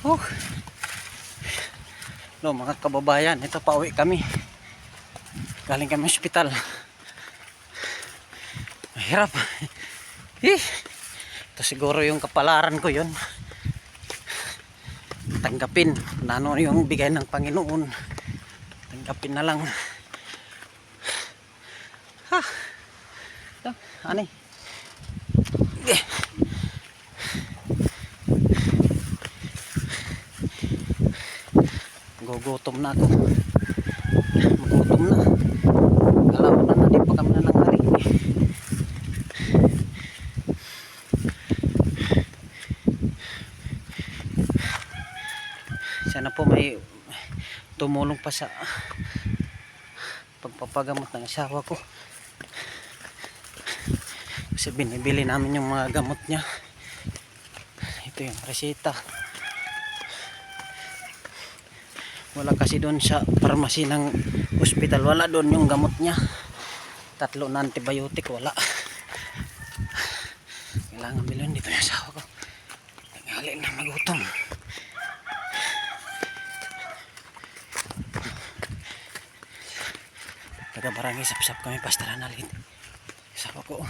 Oh. No, mga kababayan, ito pauwi kami. Galing kami ospital. Mahirap. Ito siguro yung kapalaran ko yon. Tanggapin na ano yung bigay ng Panginoon. Tanggapin na lang. Ha. Ito, ani. Gugutom na ako. Magutom na. Alam mo na, di pa kami na nanghali. Sana po may tumulong pa sa pagpapagamot ng asawa ko. Kasi binibili namin yung mga gamot niya. Ito yung reseta. Wala kasi doon sa pharmacy ng hospital, wala doon yung gamot niya. 3 na antibiotic, wala. Kailangan bilhin dito yung asawa ko. Tanghali na, magutom. Taga barangay Sapsap kami, pastoral na late. Asawa ko.